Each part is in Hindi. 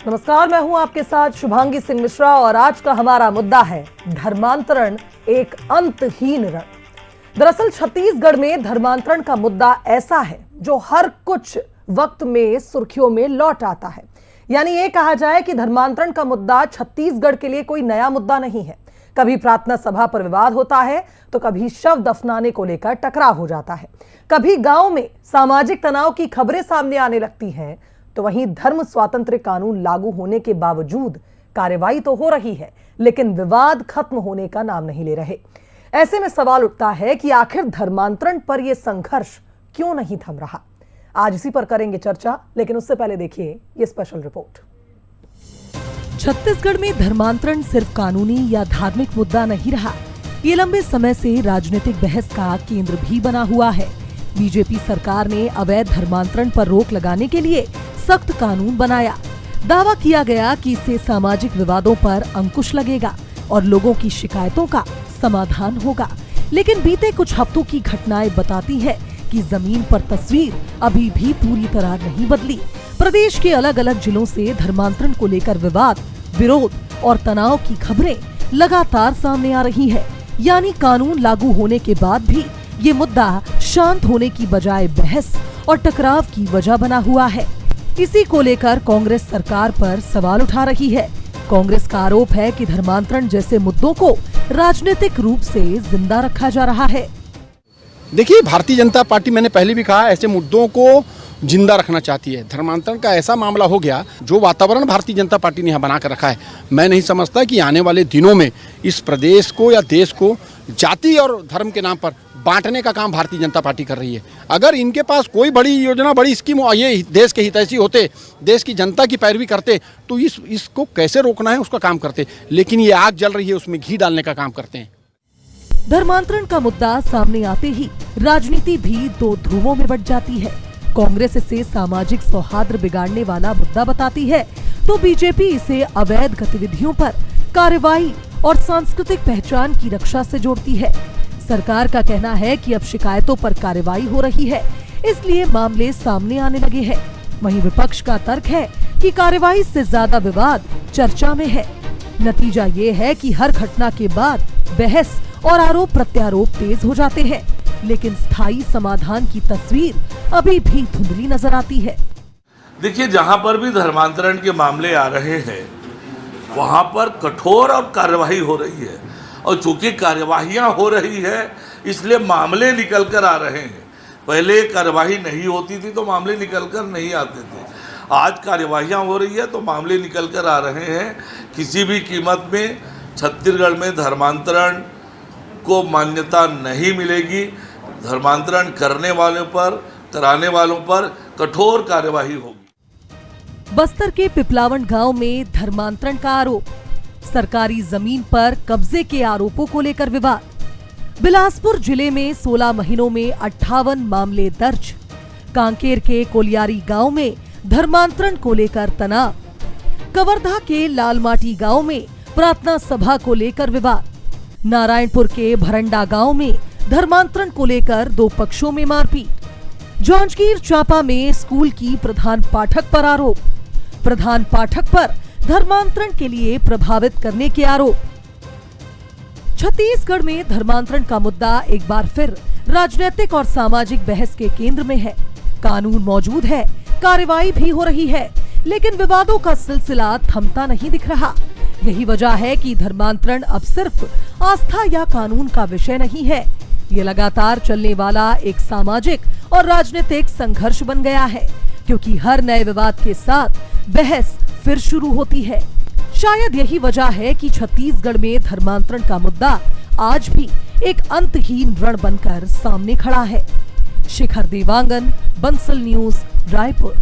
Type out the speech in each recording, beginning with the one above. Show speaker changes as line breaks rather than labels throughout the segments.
नमस्कार, मैं हूं आपके साथ शुभांगी सिंह मिश्रा और आज का हमारा मुद्दा है धर्मांतरण, एक अंतहीन रण। दरअसल छत्तीसगढ़ में धर्मांतरण का मुद्दा ऐसा है जो हर कुछ वक्त में सुर्खियों में लौट आता है। यानी ये कहा जाए कि धर्मांतरण का मुद्दा छत्तीसगढ़ के लिए कोई नया मुद्दा नहीं है। कभी प्रार्थना सभा पर विवाद होता है तो कभी शव दफनाने को लेकर टकराव हो जाता है, कभी गांव में सामाजिक तनाव की खबरें सामने आने लगती हैं, तो वहीं धर्म स्वातंत्र्य कानून लागू होने के बावजूद कार्रवाई तो हो रही है, लेकिन विवाद खत्म होने का नाम नहीं ले रहे। ऐसे में सवाल उठता है कि आखिर धर्मांतरण पर यह संघर्ष क्यों नहीं थम रहा। आज इसी पर करेंगे चर्चा, लेकिन उससे पहले देखिए ये स्पेशल रिपोर्ट। छत्तीसगढ़ में धर्मांतरण सिर्फ कानूनी या धार्मिक मुद्दा नहीं रहा, ये लंबे समय से राजनीतिक बहस का केंद्र भी बना हुआ है। बीजेपी सरकार ने अवैध धर्मांतरण पर रोक लगाने के लिए सख्त कानून बनाया। दावा किया गया कि इससे सामाजिक विवादों पर अंकुश लगेगा और लोगों की शिकायतों का समाधान होगा। लेकिन बीते कुछ हफ्तों की घटनाएं बताती है कि जमीन पर तस्वीर अभी भी पूरी तरह नहीं बदली। प्रदेश के अलग अलग जिलों से धर्मांतरण को लेकर विवाद, विरोध और तनाव की खबरें लगातार सामने आ रही है। यानी कानून लागू होने के बाद भी ये मुद्दा शांत होने की बजाय बहस और टकराव की वजह बना हुआ है। इसी को लेकर कांग्रेस सरकार पर सवाल उठा रही है। कांग्रेस का आरोप है कि धर्मांतरण जैसे मुद्दों को राजनीतिक रूप से जिंदा रखा जा रहा है।
देखिए, भारतीय जनता पार्टी, मैंने पहले भी कहा, ऐसे मुद्दों को जिंदा रखना चाहती है। धर्मांतरण का ऐसा मामला हो गया, जो वातावरण भारतीय जनता पार्टी ने यहाँ बना कर रखा है, मैं नहीं समझता कि आने वाले दिनों में इस प्रदेश को या देश को जाति और धर्म के नाम पर बांटने का काम भारतीय जनता पार्टी कर रही है। अगर इनके पास कोई बड़ी योजना, बड़ी स्कीम, ये देश के हितैषी होते, देश की जनता की पैरवी करते, तो इसको कैसे रोकना है उसका काम करते। लेकिन ये आग जल रही है, उसमें घी डालने का काम करते हैं।
धर्मांतरण का मुद्दा सामने आते ही राजनीति भी दो ध्रुवों में बंट जाती है। कांग्रेस इसे सामाजिक सौहार्द बिगाड़ने वाला मुद्दा बताती है, तो बीजेपी इसे अवैध गतिविधियों पर कार्रवाई और सांस्कृतिक पहचान की रक्षा से जोड़ती है। सरकार का कहना है कि अब शिकायतों पर कार्रवाई हो रही है, इसलिए मामले सामने आने लगे हैं। वहीं विपक्ष का तर्क है कि कार्रवाई से ज्यादा विवाद चर्चा में है। नतीजा ये है कि हर घटना के बाद बहस और आरोप प्रत्यारोप तेज हो जाते हैं, लेकिन स्थायी समाधान की तस्वीर अभी भी धुंधली नजर आती है।
देखिए, जहां पर भी धर्मांतरण के मामले आ रहे हैं वहां पर कठोर और कार्यवाही हो रही है, और चूंकि कार्यवाहियां हो रही है इसलिए मामले निकल कर आ रहे हैं। पहले कार्यवाही नहीं होती थी तो मामले निकल कर नहीं आते थे। आज कार्यवाहियां हो रही है तो मामले निकल कर आ रहे हैं। किसी भी कीमत में छत्तीसगढ़ में धर्मांतरण को मान्यता नहीं मिलेगी। धर्मांतरण करने वालों पर, कराने वालों पर कठोर कार्यवाही होगी।
बस्तर के पिपलावंड गांव में धर्मांतरण का आरोप, सरकारी जमीन पर कब्जे के आरोपों को लेकर विवाद। बिलासपुर जिले में 16 महीनों में 58 मामले दर्ज। कांकेर के कोलियारी गांव में धर्मांतरण को लेकर तनाव। कवर्धा के लालमाटी गांव में प्रार्थना सभा को लेकर विवाद। नारायणपुर के भरंडा गांव में धर्मांतरण को लेकर दो पक्षों में मारपीट। जांजगीर चांपा में स्कूल की प्रधान पाठक पर आरोप। प्रधान पाठक पर धर्मांतरण के लिए प्रभावित करने के आरोप। छत्तीसगढ़ में धर्मांतरण का मुद्दा एक बार फिर राजनीतिक और सामाजिक बहस के केंद्र में है। कानून मौजूद है, कार्रवाई भी हो रही है, लेकिन विवादों का सिलसिला थमता नहीं दिख रहा। यही वजह है कि धर्मांतरण अब सिर्फ आस्था या कानून का विषय नहीं है, ये लगातार चलने वाला एक सामाजिक और राजनीतिक संघर्ष बन गया है, क्योंकि हर नए विवाद के साथ बहस फिर शुरू होती है। शायद यही वजह है कि छत्तीसगढ़ में धर्मांतरण का मुद्दा आज भी एक अंतहीन रण बनकर सामने खड़ा है। शिखर देवांगन, बंसल न्यूज, रायपुर।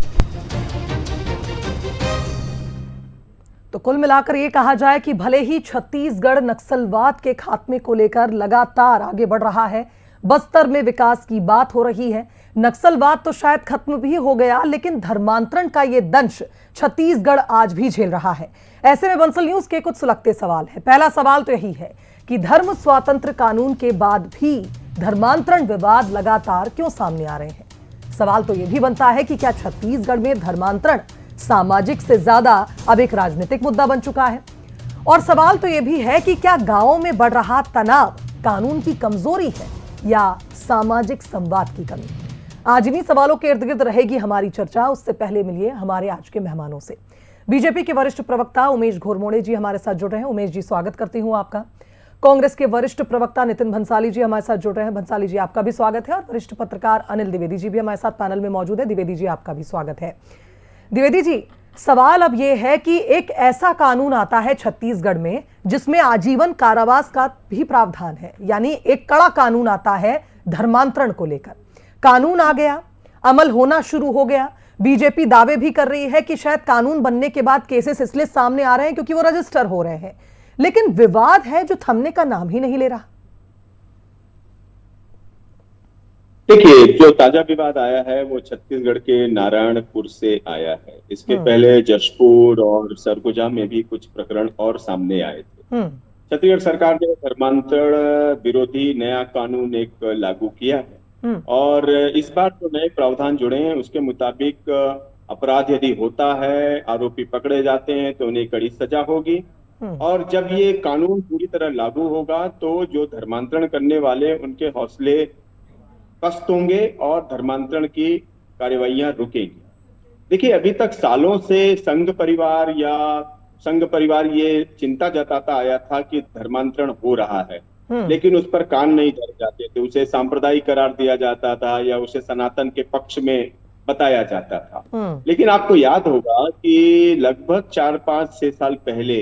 तो कुल मिलाकर ये कहा जाए कि भले ही छत्तीसगढ़ नक्सलवाद के खात्मे को लेकर लगातार आगे बढ़ रहा है, बस्तर में विकास की बात हो रही है, नक्सलवाद तो शायद खत्म भी हो गया, लेकिन धर्मांतरण का ये दंश छत्तीसगढ़ आज भी झेल रहा है। ऐसे में बंसल न्यूज के कुछ सुलगते सवाल है। पहला सवाल तो यही है कि धर्म स्वातंत्र्य कानून के बाद भी धर्मांतरण विवाद लगातार क्यों सामने आ रहे हैं। सवाल तो यह भी बनता है कि क्या छत्तीसगढ़ में धर्मांतरण सामाजिक से ज्यादा अब एक राजनीतिक मुद्दा बन चुका है। और सवाल तो यह भी है कि क्या गांवों में बढ़ रहा तनाव कानून की कमजोरी है या सामाजिक संवाद की कमी? आज इन्हीं सवालों के इर्द गिर्द रहेगी हमारी चर्चा। उससे पहले मिलिए हमारे आज के मेहमानों से। बीजेपी के वरिष्ठ प्रवक्ता उमेश घोरमोड़े जी हमारे साथ जुड़ रहे हैं। उमेश जी, स्वागत करती हूं आपका। कांग्रेस के वरिष्ठ प्रवक्ता नितिन भंसाली जी हमारे साथ जुड़ रहे हैं। भंसाली जी, आपका भी स्वागत है। और वरिष्ठ पत्रकार अनिल द्विवेदी जी भी हमारे साथ पैनल में मौजूद है। द्विवेदी जी, आपका भी स्वागत है। द्विवेदी जी, सवाल अब यह है कि एक ऐसा कानून आता है छत्तीसगढ़ में जिसमें आजीवन कारावास का भी प्रावधान है, यानी एक कड़ा कानून आता है धर्मांतरण को लेकर। कानून आ गया, अमल होना शुरू हो गया। बीजेपी दावे भी कर रही है कि शायद कानून बनने के बाद केसेस इसलिए सामने आ रहे हैं क्योंकि वो रजिस्टर हो रहे हैं, लेकिन विवाद है जो थमने का नाम ही नहीं ले रहा।
देखिए, जो ताजा विवाद आया है वो छत्तीसगढ़ के नारायणपुर से आया है। इसके पहले जशपुर और सरगुजा में भी कुछ प्रकरण और सामने आए थे। छत्तीसगढ़ सरकार ने धर्मांतरण विरोधी नया कानून एक लागू किया है और इस बार जो नए प्रावधान जुड़े हैं उसके मुताबिक अपराध यदि होता है, आरोपी पकड़े जाते हैं तो उन्हें कड़ी सजा होगी। और जब ये कानून पूरी तरह लागू होगा तो जो धर्मांतरण करने वाले उनके हौसले पस्त होंगे और धर्मांतरण की कार्यवाहियां रुकेंगी। देखिए, अभी तक सालों से संघ परिवार ये चिंता जताता आया था कि धर्मांतरण हो रहा है, लेकिन उस पर कान नहीं धरे जाते थे। उसे सांप्रदायिक करार दिया जाता था या उसे सनातन के पक्ष में बताया जाता था। लेकिन आपको याद होगा कि लगभग 4-5-6 साल पहले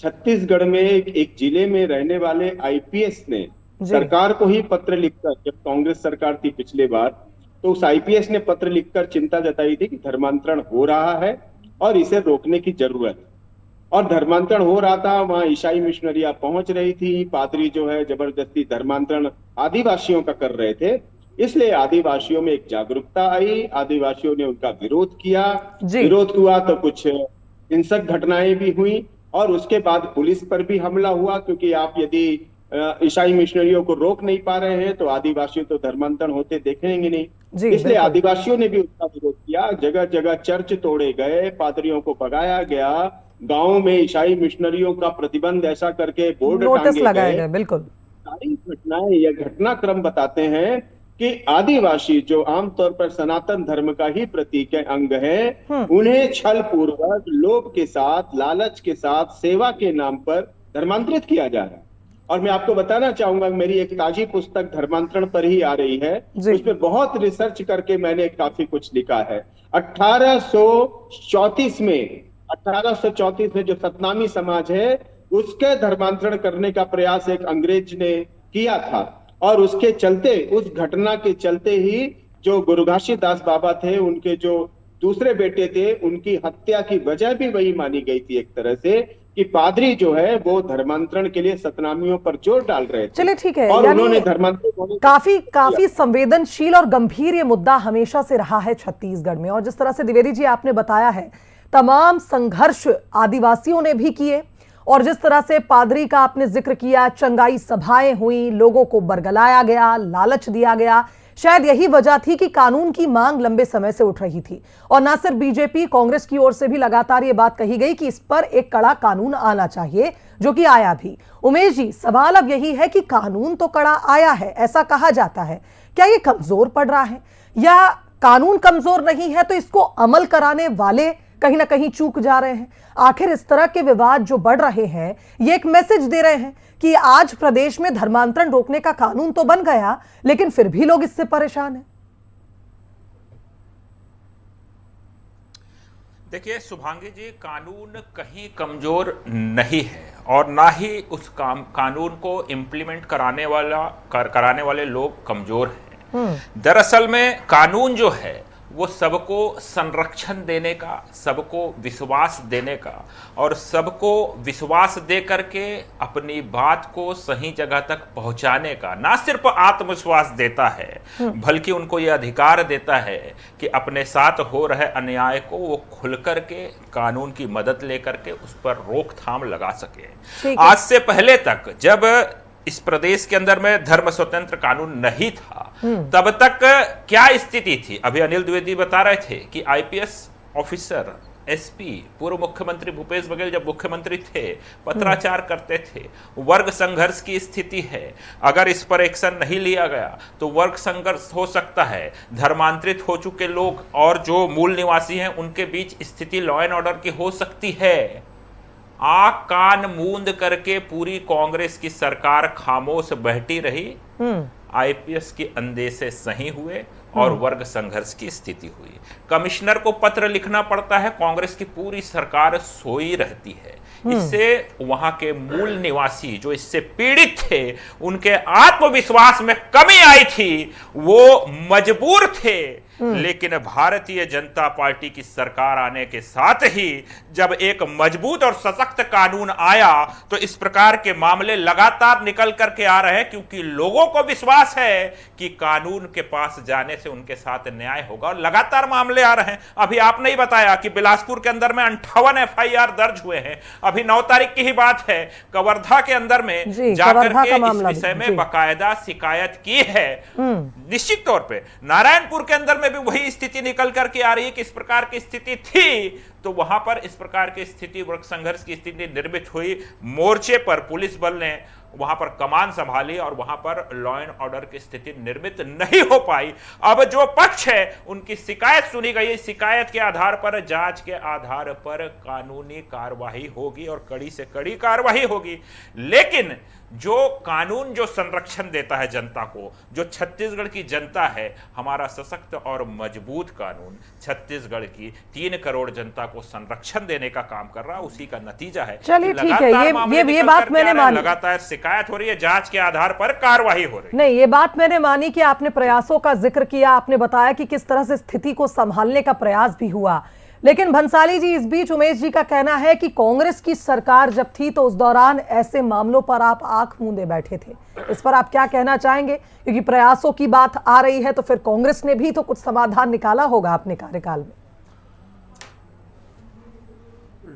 छत्तीसगढ़ में एक जिले में रहने वाले आईपीएस ने सरकार को ही पत्र लिखकर, जब कांग्रेस सरकार थी पिछले बार, तो उस आईपीएस ने पत्र लिखकर चिंता जताई थी कि धर्मांतरण हो रहा है और इसे रोकने की जरूरत है। और धर्मांतरण हो रहा था, वहां ईसाई मिशनरियां पहुंच रही थी, पादरी जो है जबरदस्ती धर्मांतरण आदिवासियों का कर रहे थे। इसलिए आदिवासियों में एक जागरूकता आई, आदिवासियों ने उनका विरोध किया। विरोध हुआ तो कुछ हिंसक घटनाएं भी हुई और उसके बाद पुलिस पर भी हमला हुआ, क्योंकि आप यदि ईसाई मिशनरियों को रोक नहीं पा रहे हैं तो आदिवासियों तो धर्मांतरण होते देखेंगे नहीं। इसलिए आदिवासियों ने भी उसका विरोध किया। जगह जगह चर्च तोड़े गए, पादरियों को भगाया गया, गांव में ईसाई मिशनरियों का प्रतिबंध ऐसा करके बोर्ड टांगे गए। बिल्कुल सारी घटनाएं या घटनाक्रम बताते हैं कि आदिवासी जो आमतौर पर सनातन धर्म का ही प्रतीक है, अंग है, उन्हें छल पूर्वक, लोभ के साथ, लालच के साथ, सेवा के नाम पर धर्मांतरित किया जा रहा है। और मैं आपको बताना चाहूंगा, मेरी एक ताजी पुस्तक धर्मांतरण पर ही आ रही है, उसमें बहुत रिसर्च करके मैंने काफी कुछ लिखा है। 1834 में जो सतनामी समाज है उसके धर्मांतरण करने का प्रयास एक अंग्रेज ने किया था और उसके चलते, उस घटना के चलते ही जो गुरु घासीदास बाबा थे, उनके जो दूसरे बेटे थे, उनकी हत्या की वजह भी वही मानी गई थी एक तरह से, कि पादरी जो है वो धर्मांतरण के लिए सतनामियों पर जोर डाल रहे थे।
चलिए, ठीक है।
और उन्होंने धर्मांतरण
काफी संवेदनशील और गंभीर ये मुद्दा हमेशा से रहा है छत्तीसगढ़ में। और जिस तरह से द्विवेदी जी आपने बताया है, तमाम संघर्ष आदिवासियों ने भी किए और जिस तरह से पादरी का आपने जिक्र किया, चंगाई सभाएं हुई, लोगों को बरगलाया गया, लालच दिया गया। शायद यही वजह थी कि कानून की मांग लंबे समय से उठ रही थी और ना सिर्फ बीजेपी, कांग्रेस की ओर से भी लगातार ये बात कही गई कि इस पर एक कड़ा कानून आना चाहिए, जो कि आया भी। उमेश जी, सवाल अब यही है कि कानून तो कड़ा आया है, ऐसा कहा जाता है, क्या ये कमजोर पड़ रहा है या कानून कमजोर नहीं है तो इसको अमल कराने वाले कहीं ना कहीं चूक जा रहे हैं? आखिर इस तरह के विवाद जो बढ़ रहे हैं ये एक मैसेज दे रहे हैं कि आज प्रदेश में धर्मांतरण रोकने का कानून तो बन गया, लेकिन फिर भी लोग इससे परेशान हैं।
देखिए शुभांगी जी, कानून कहीं कमजोर नहीं है और ना ही उस कानून को इम्प्लीमेंट कराने वाले लोग कमजोर हैं। दरअसल में कानून जो है वो सबको संरक्षण देने का, सबको विश्वास देने का और सबको विश्वास दे करके अपनी बात को सही जगह तक पहुंचाने का ना सिर्फ आत्मविश्वास देता है बल्कि उनको ये अधिकार देता है कि अपने साथ हो रहे अन्याय को वो खुल करके कानून की मदद लेकर के उस पर रोकथाम लगा सके। आज से पहले तक जब इस प्रदेश के अंदर में धर्म स्वतंत्र कानून नहीं था तब तक क्या स्थिति थी? अभी अनिल द्विवेदी बता रहे थे कि आईपीएस ऑफिसर एसपी पूर्व मुख्यमंत्री भूपेश बघेल जब मुख्यमंत्री थे पत्राचार करते थे। वर्ग संघर्ष की स्थिति है, अगर इस पर एक्शन नहीं लिया गया तो वर्ग संघर्ष हो सकता है। धर्मांतरित हो चुके लोग और जो मूल निवासी हैं उनके बीच स्थिति लॉ एंड ऑर्डर की हो सकती है। आंख कान मूंद करके पूरी कांग्रेस की सरकार खामोश बैठी रही। आईपीएस के अंदेशे सही हुए और वर्ग संघर्ष की स्थिति हुई। कमिश्नर को पत्र लिखना पड़ता है, कांग्रेस की पूरी सरकार सोई रहती है। इससे वहां के मूल निवासी जो इससे पीड़ित थे उनके आत्मविश्वास में कमी आई थी, वो मजबूर थे। लेकिन भारतीय जनता पार्टी की सरकार आने के साथ ही जब एक मजबूत और सशक्त कानून आया तो इस प्रकार के मामले लगातार निकल करके आ रहे हैं, क्योंकि लोगों को विश्वास है कि कानून के पास जाने से उनके साथ न्याय होगा। और लगातार मामले आ रहे हैं। अभी आपने ही बताया कि बिलासपुर के अंदर में 58 एफआईआर दर्ज हुए हैं। अभी 9 तारीख की ही बात है, कवर्धा के अंदर में जाकर के इस विषय में बाकायदा शिकायत की है। निश्चित तौर पर नारायणपुर के अंदर में भी वही स्थिति निकल करके आ रही है कि इस प्रकार की स्थिति थी, तो वहां पर इस प्रकार की स्थिति, वर्ग संघर्ष की स्थिति निर्मित हुई। मोर्चे पर पुलिस बल ने वहां पर कमान संभाली और वहां पर लॉ एंड ऑर्डर की स्थिति निर्मित नहीं हो पाई। अब जो पक्ष है उनकी शिकायत सुनी गई, शिकायत के आधार पर, जांच के आधार पर कानूनी कार्रवाई होगी और कड़ी से कड़ी कार्रवाई होगी। लेकिन जो कानून जो संरक्षण देता है जनता को, जो छत्तीसगढ़ की जनता है, हमारा सशक्त और मजबूत कानून छत्तीसगढ़ की 3 करोड़ जनता को संरक्षण देने का काम कर रहा है, उसी का नतीजा है।
चलिए ठीक है, ये बात मैंने मानी।
लगातार शिकायत हो रही है, जांच के आधार पर कार्रवाई हो रही है।
नहीं, ये बात मैंने मानी कि आपने प्रयासों का जिक्र किया, आपने बताया कि किस तरह से स्थिति को संभालने का प्रयास भी हुआ। लेकिन भंसाली जी, इस बीच उमेश जी का कहना है कि कांग्रेस की सरकार जब थी तो उस दौरान ऐसे मामलों पर आप आंख मूंदे बैठे थे। इस पर आप क्या कहना चाहेंगे? क्योंकि प्रयासों की बात आ रही है तो फिर कांग्रेस ने भी तो कुछ समाधान निकाला होगा अपने कार्यकाल में।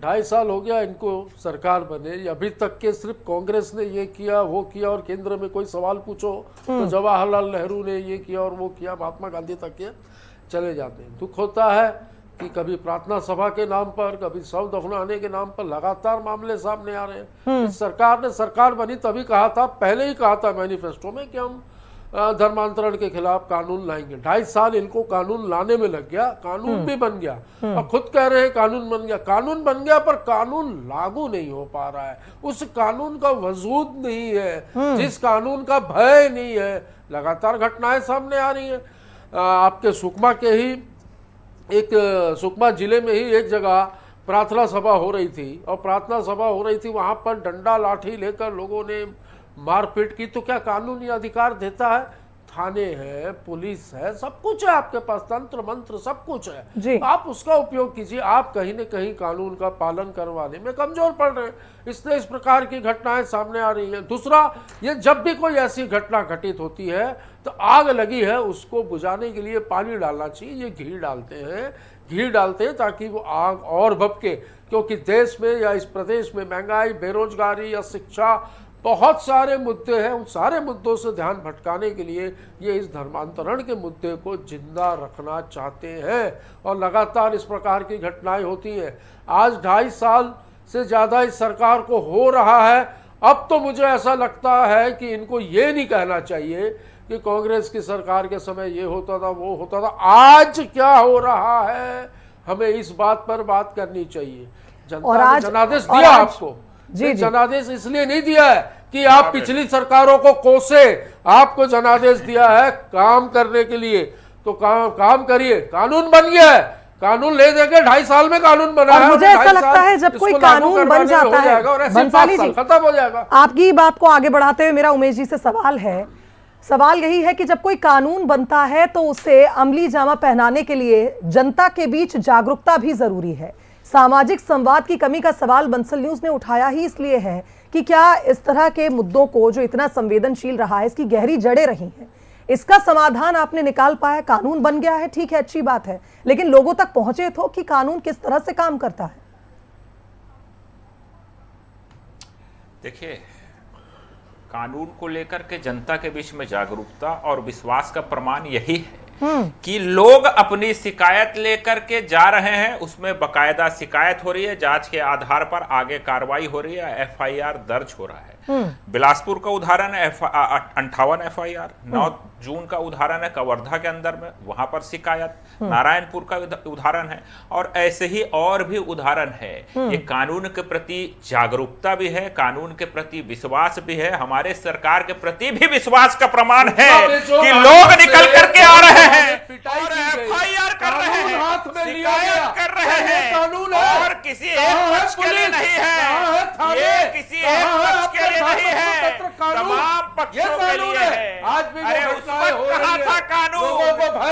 2.5 साल हो गया इनको सरकार बने, अभी तक के सिर्फ कांग्रेस ने ये किया वो किया, और केंद्र में कोई सवाल पूछो तो जवाहरलाल नेहरू ने ये किया और वो किया, महात्मा गांधी तक के चले जाते हैं। दुख होता है कि कभी प्रार्थना सभा के नाम पर, कभी शव दफनाने के नाम पर लगातार मामले सामने आ रहे हैं। इस सरकार ने सरकार बनी तभी कहा था, पहले ही कहा था मैनिफेस्टो में कि हम धर्मांतरण के खिलाफ कानून लाएंगे। 2.5 साल इनको कानून लाने में लग गया, कानून भी बन गया और खुद कह रहे हैं कानून बन गया। कानून बन गया पर कानून लागू नहीं हो पा रहा है, उस कानून का वजूद नहीं है, जिस कानून का भय नहीं है। लगातार घटनाएं सामने आ रही है। आपके सुकमा के ही एक सुकमा जिले में ही एक जगह प्रार्थना सभा हो रही थी, और प्रार्थना सभा हो रही थी वहां पर डंडा लाठी लेकर लोगों ने मारपीट की। तो क्या कानून ये अधिकार देता है? थाने है, पुलिस है, सब कुछ है आपके पास, तंत्र मंत्र सब कुछ है, आप उसका उपयोग कीजिए। आप कहीं न कहीं कानून का पालन करवाने में कमजोर पड़ रहे हैं, इसलिए इस प्रकार की घटनाएं सामने आ रही है। दूसरा, ये जब भी कोई ऐसी घटना घटित होती है तो आग लगी है उसको बुझाने के लिए पानी डालना चाहिए, ये घी डालते हैं ताकि वो आग और भभके। क्योंकि देश में या इस प्रदेश में महंगाई, बेरोजगारी या शिक्षा, बहुत सारे मुद्दे हैं। उन सारे मुद्दों से ध्यान भटकाने के लिए ये इस धर्मांतरण के मुद्दे को जिंदा रखना चाहते हैं, और लगातार इस प्रकार की घटनाएं होती हैं। आज 2.5 साल से ज़्यादा इस सरकार को हो रहा है। अब तो मुझे ऐसा लगता है कि इनको ये नहीं कहना चाहिए कि कांग्रेस की सरकार के समय ये होता था वो होता था। आज क्या हो रहा है, हमें इस बात पर बात करनी चाहिए। जनता ने जनादेश दिया आपको, जनादेश इसलिए नहीं दिया है कि आप पिछली सरकारों को कोसे, आपको जनादेश दिया है काम करने के लिए। तो काम करिए, कानून बन गया है, कानून ले देंगे। 2.5 साल में कानून बना है।
मुझे ऐसा लगता है जब कोई कानून बन जाता है, बंसाली जी,
खत्म हो जाएगा।
आपकी बात को आगे बढ़ाते हुए मेरा उमेश जी से सवाल यही है कि जब कोई कानून बनता है तो उसे अमली जामा पहनाने के लिए जनता के बीच जागरूकता भी जरूरी है। सामाजिक संवाद की कमी का सवाल बंसल न्यूज ने उठाया ही इसलिए है कि क्या इस तरह के मुद्दों को, जो इतना संवेदनशील रहा है, इसकी गहरी जड़ें रही हैं, इसका समाधान आपने निकाल पाया। कानून बन गया है, ठीक है, अच्छी बात है, लेकिन लोगों तक पहुंचे तो कि कानून किस तरह से काम करता है।
देखिए, कानून को लेकर के जनता के बीच में जागरूकता और विश्वास का प्रमाण यही है कि लोग अपनी शिकायत लेकर के जा रहे हैं, उसमें बकायदा शिकायत हो रही है, जांच के आधार पर आगे कार्रवाई हो रही है, एफआईआर दर्ज हो रहा है। बिलासपुर का उदाहरण है 58 एफआईआर, 9 जून का उदाहरण है कवर्धा के अंदर में, वहां पर शिकायत, नारायणपुर का उदाहरण है, और ऐसे ही और भी उदाहरण है। ये कानून के प्रति जागरूकता भी है, कानून के प्रति विश्वास भी है, हमारे सरकार के प्रति भी विश्वास का प्रमाण है कि लोग निकल करके आ रहे हैं और एफआईआर कर रहे हैं, शिकायत कर रहे हैं, और किसी एक पक्ष के लिए नहीं है, ये किसी एक पक्ष के लिए नहीं है, तमाम पक्षों के लिए है। अरे उस वक्त कहा था कानून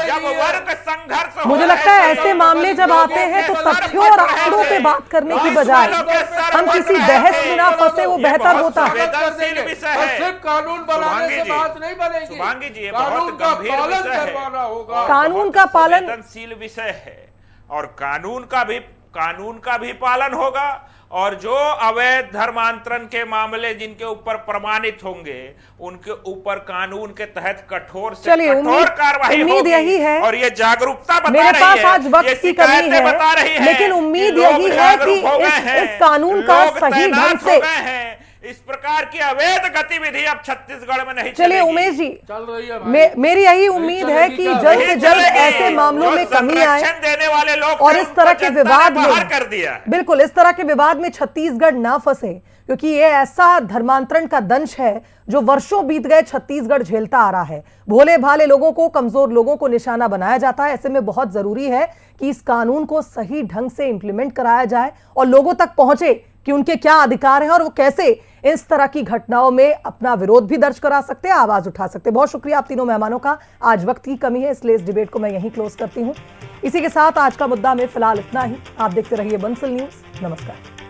जब वर्ग संघर्ष,
मुझे लगता है ऐसे मामले जब आते हैं तो तथ्यों और आंकड़ों पे बात करने की बजाय हम किसी बहस में ना फंसे, वो बेहतर होता है।
संवेदनशील विषय है,
सिर्फ कानून बनाने से बात नहीं बनेगी,
शुभांगी जी, ये बहुत गंभीर विषय है,
कानून का पालन,
संवेदनशील विषय है, और कानून का भी पालन होगा, और जो अवैध धर्मांतरण के मामले जिनके ऊपर प्रमाणित होंगे उनके ऊपर कानून के तहत कठोर से कठोर कार्रवाई होगी।
यही है,
और ये जागरूकता बता
मेरे
रही
पास
है,
आज वक्त की कमी है, लेकिन उम्मीद यही है कि इस कानून का सही ढंग से
इस प्रकार की अवैध गतिविधि अब छत्तीसगढ़ में नहीं
चलिए। उमेश जी,
चल रही है
मेरी यही उम्मीद है कि जल्द से जल्द ऐसे मामलों में कमी आए
देने वाले लोग
और इस तरह के विवाद में
कर दिया,
बिल्कुल इस तरह के विवाद में छत्तीसगढ़ ना फंसे, क्योंकि ये ऐसा धर्मांतरण का दंश है जो वर्षों बीत गए छत्तीसगढ़ झेलता आ रहा है। भोले भाले लोगों को, कमजोर लोगों को निशाना बनाया जाता है। ऐसे में बहुत जरूरी है कि इस कानून को सही ढंग से इंप्लीमेंट कराया जाए और लोगों तक पहुंचे कि उनके क्या अधिकार हैं और वो कैसे इस तरह की घटनाओं में अपना विरोध भी दर्ज करा सकते हैं, आवाज उठा सकते हैं। बहुत शुक्रिया आप तीनों मेहमानों का। आज वक्त की कमी है, इसलिए इस डिबेट को मैं यहीं क्लोज करती हूं। इसी के साथ आज का मुद्दा में फिलहाल इतना ही। आप देखते रहिए बंसल न्यूज। नमस्कार।